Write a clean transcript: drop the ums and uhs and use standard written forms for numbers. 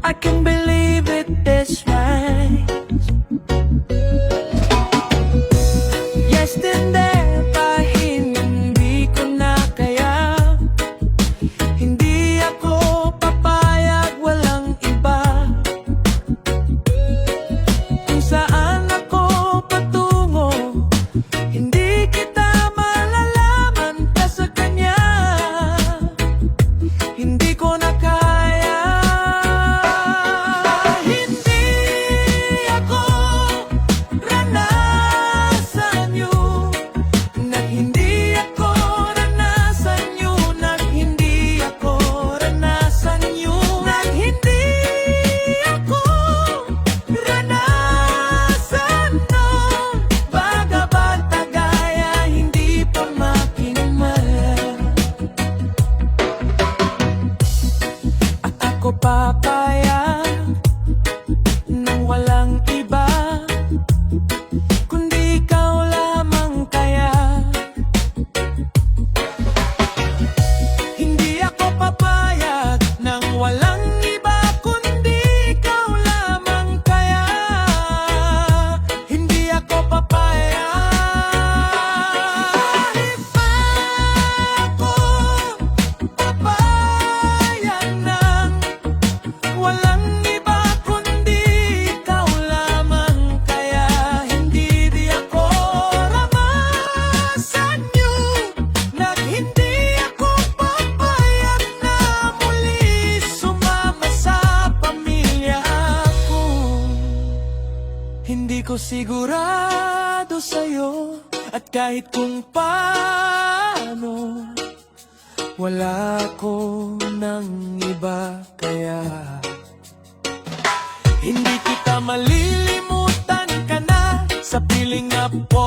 I can believe it this way. Yesterday pa hindi ko na kaya. Hindi ako papayag, walang iba. Kung saan ako patungo, hindi kita malalaman ka sa kanya. Hindi ko na kaya. Hindi ako ranasan yun, na hindi ako ranasan yun, na hindi ako ranasan yun, na hindi ako ranasan nun. Bagabat gaya hindi pa makinmal, at ako papayag nang walang iba kundi ikaw lamang kaya. Hindi ako papayag nang walang iba kundi ikaw lamang kaya. Hindi ako papayag. Iba ako papayag nang walang iba kundi ikaw lamang kaya. Hindi di ako ramasan yun, na hindi ako papayag na muli sumama sa pamilya ko. Hindi ko sigurado sa'yo, at kahit kung paano, wala ko ng iba kaya. Hindi kita malilimutan ka na sa piling na po